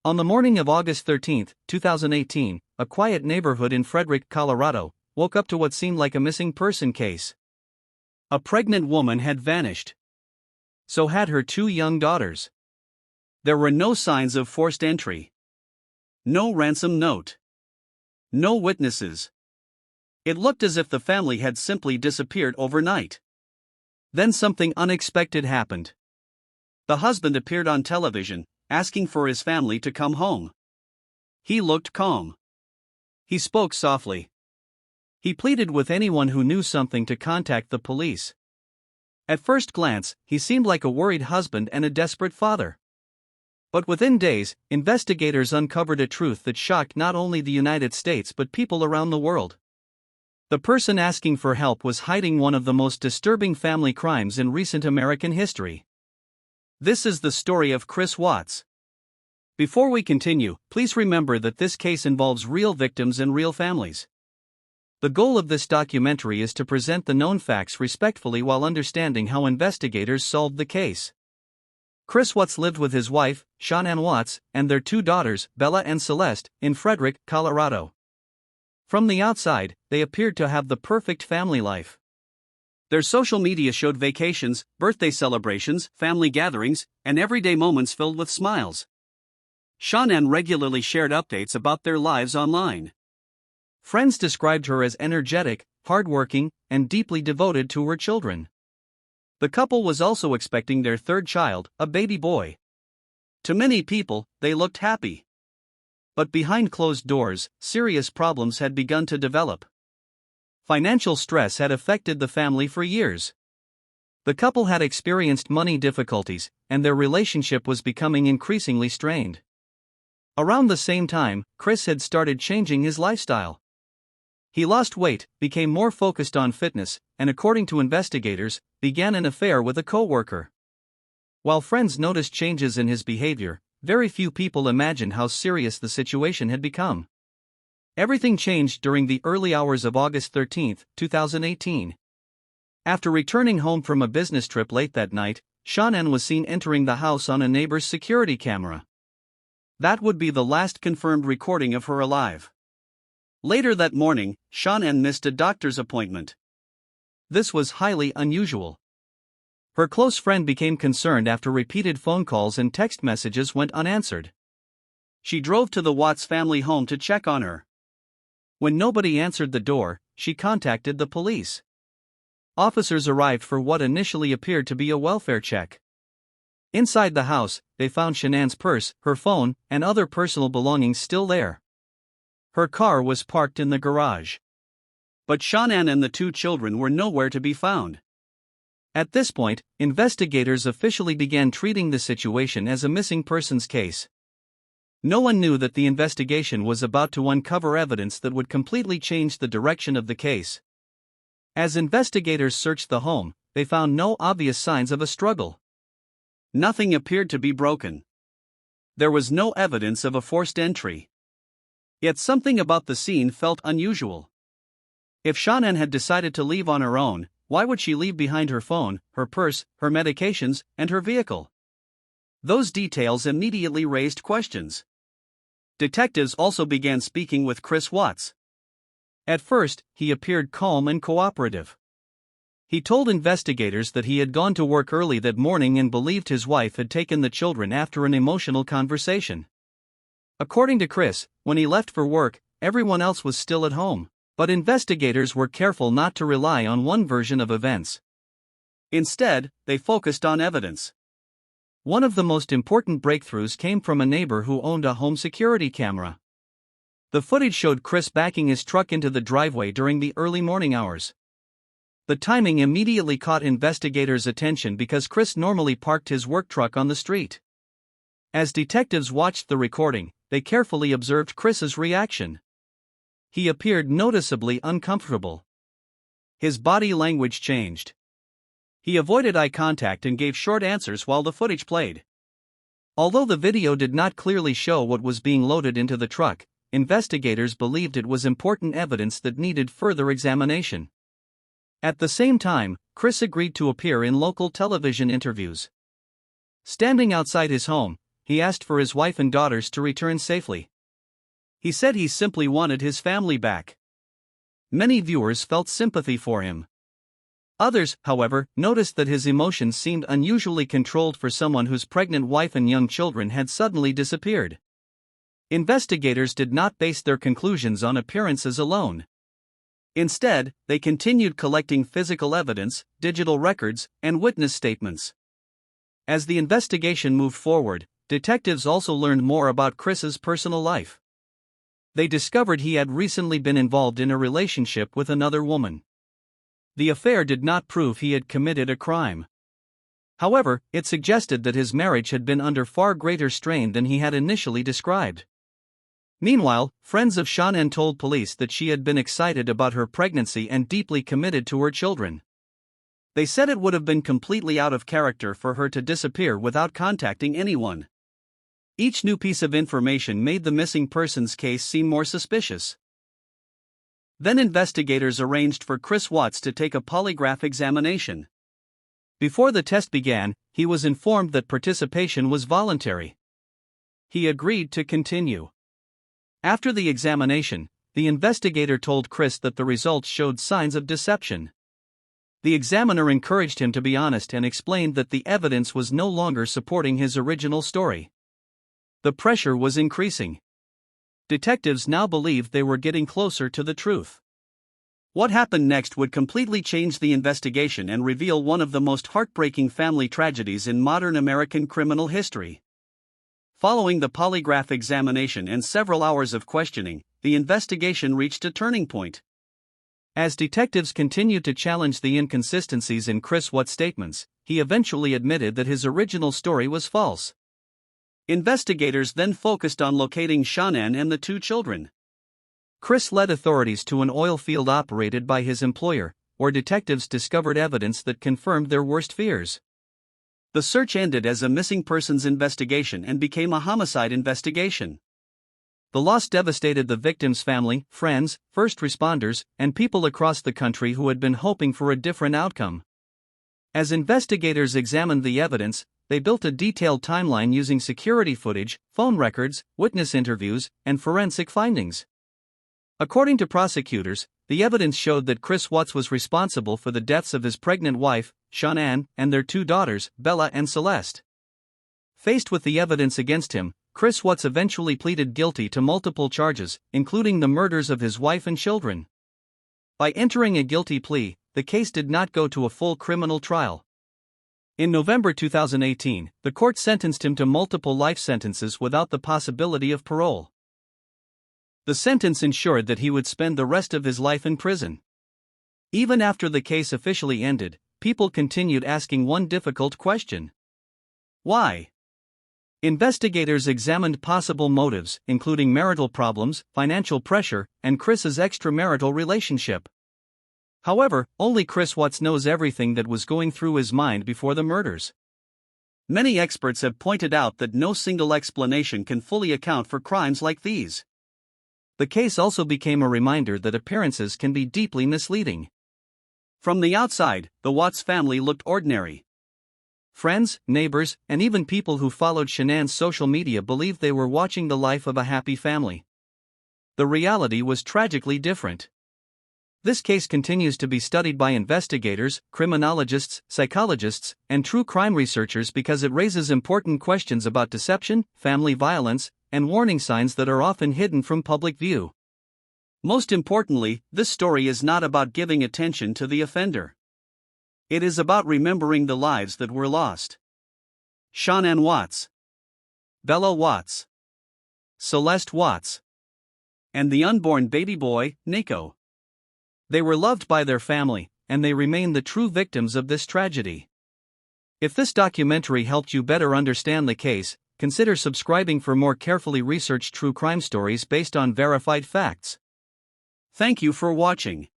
On the morning of August 13, 2018, a quiet neighborhood in Frederick, Colorado, woke up to what seemed like a missing person case. A pregnant woman had vanished. So had her two young daughters. There were no signs of forced entry. No ransom note. No witnesses. It looked as if the family had simply disappeared overnight. Then something unexpected happened. The husband appeared on television, asking for his family to come home. He looked calm. He spoke softly. He pleaded with anyone who knew something to contact the police. At first glance, he seemed like a worried husband and a desperate father. But within days, investigators uncovered a truth that shocked not only the United States but people around the world. The person asking for help was hiding one of the most disturbing family crimes in recent American history. This is the story of Chris Watts. Before we continue, please remember that this case involves real victims and real families. The goal of this documentary is to present the known facts respectfully while understanding how investigators solved the case. Chris Watts lived with his wife, Shanann Watts, and their two daughters, Bella and Celeste, in Frederick, Colorado. From the outside, they appeared to have the perfect family life. Their social media showed vacations, birthday celebrations, family gatherings, and everyday moments filled with smiles. Shanann regularly shared updates about their lives online. Friends described her as energetic, hardworking, and deeply devoted to her children. The couple was also expecting their third child, a baby boy. To many people, they looked happy. But behind closed doors, serious problems had begun to develop. Financial stress had affected the family for years. The couple had experienced money difficulties, and their relationship was becoming increasingly strained. Around the same time, Chris had started changing his lifestyle. He lost weight, became more focused on fitness, and according to investigators, began an affair with a co-worker. While friends noticed changes in his behavior, very few people imagined how serious the situation had become. Everything changed during the early hours of August 13, 2018. After returning home from a business trip late that night, Shanann was seen entering the house on a neighbor's security camera. That would be the last confirmed recording of her alive. Later that morning, Shanann missed a doctor's appointment. This was highly unusual. Her close friend became concerned after repeated phone calls and text messages went unanswered. She drove to the Watts family home to check on her. When nobody answered the door, she contacted the police. Officers arrived for what initially appeared to be a welfare check. Inside the house, they found Shanann's purse, her phone, and other personal belongings still there. Her car was parked in the garage. But Shanann and the two children were nowhere to be found. At this point, investigators officially began treating the situation as a missing persons case. No one knew that the investigation was about to uncover evidence that would completely change the direction of the case. As investigators searched the home, they found no obvious signs of a struggle. Nothing appeared to be broken. There was no evidence of a forced entry. Yet something about the scene felt unusual. If Shanann had decided to leave on her own, why would she leave behind her phone, her purse, her medications, and her vehicle? Those details immediately raised questions. Detectives also began speaking with Chris Watts. At first, he appeared calm and cooperative. He told investigators that he had gone to work early that morning and believed his wife had taken the children after an emotional conversation. According to Chris, when he left for work, everyone else was still at home, but investigators were careful not to rely on one version of events. Instead, they focused on evidence. One of the most important breakthroughs came from a neighbor who owned a home security camera. The footage showed Chris backing his truck into the driveway during the early morning hours. The timing immediately caught investigators' attention because Chris normally parked his work truck on the street. As detectives watched the recording, they carefully observed Chris's reaction. He appeared noticeably uncomfortable. His body language changed. He avoided eye contact and gave short answers while the footage played. Although the video did not clearly show what was being loaded into the truck, investigators believed it was important evidence that needed further examination. At the same time, Chris agreed to appear in local television interviews. Standing outside his home, he asked for his wife and daughters to return safely. He said he simply wanted his family back. Many viewers felt sympathy for him. Others, however, noticed that his emotions seemed unusually controlled for someone whose pregnant wife and young children had suddenly disappeared. Investigators did not base their conclusions on appearances alone. Instead, they continued collecting physical evidence, digital records, and witness statements. As the investigation moved forward, detectives also learned more about Chris's personal life. They discovered he had recently been involved in a relationship with another woman. The affair did not prove he had committed a crime. However, it suggested that his marriage had been under far greater strain than he had initially described. Meanwhile, friends of Shanann told police that she had been excited about her pregnancy and deeply committed to her children. They said it would have been completely out of character for her to disappear without contacting anyone. Each new piece of information made the missing persons case seem more suspicious. Then investigators arranged for Chris Watts to take a polygraph examination. Before the test began, he was informed that participation was voluntary. He agreed to continue. After the examination, the investigator told Chris that the results showed signs of deception. The examiner encouraged him to be honest and explained that the evidence was no longer supporting his original story. The pressure was increasing. Detectives now believed they were getting closer to the truth. What happened next would completely change the investigation and reveal one of the most heartbreaking family tragedies in modern American criminal history. Following the polygraph examination and several hours of questioning, the investigation reached a turning point. As detectives continued to challenge the inconsistencies in Chris Watts' statements, he eventually admitted that his original story was false. Investigators then focused on locating Shanann and the two children. Chris led authorities to an oil field operated by his employer, where detectives discovered evidence that confirmed their worst fears. The search ended as a missing persons investigation and became a homicide investigation. The loss devastated the victim's family, friends, first responders, and people across the country who had been hoping for a different outcome. As investigators examined the evidence, they built a detailed timeline using security footage, phone records, witness interviews, and forensic findings. According to prosecutors, the evidence showed that Chris Watts was responsible for the deaths of his pregnant wife, Shanann, and their two daughters, Bella and Celeste. Faced with the evidence against him, Chris Watts eventually pleaded guilty to multiple charges, including the murders of his wife and children. By entering a guilty plea, the case did not go to a full criminal trial. In November 2018, the court sentenced him to multiple life sentences without the possibility of parole. The sentence ensured that he would spend the rest of his life in prison. Even after the case officially ended, people continued asking one difficult question: why? Investigators examined possible motives, including marital problems, financial pressure, and Chris's extramarital relationship. However, only Chris Watts knows everything that was going through his mind before the murders. Many experts have pointed out that no single explanation can fully account for crimes like these. The case also became a reminder that appearances can be deeply misleading. From the outside, the Watts family looked ordinary. Friends, neighbors, and even people who followed Shanann's social media believed they were watching the life of a happy family. The reality was tragically different. This case continues to be studied by investigators, criminologists, psychologists, and true crime researchers because it raises important questions about deception, family violence, and warning signs that are often hidden from public view. Most importantly, this story is not about giving attention to the offender. It is about remembering the lives that were lost. Shanann Watts, Bella Watts, Celeste Watts, and the unborn baby boy, Nico. They were loved by their family, and they remain the true victims of this tragedy. If this documentary helped you better understand the case, consider subscribing for more carefully researched true crime stories based on verified facts. Thank you for watching.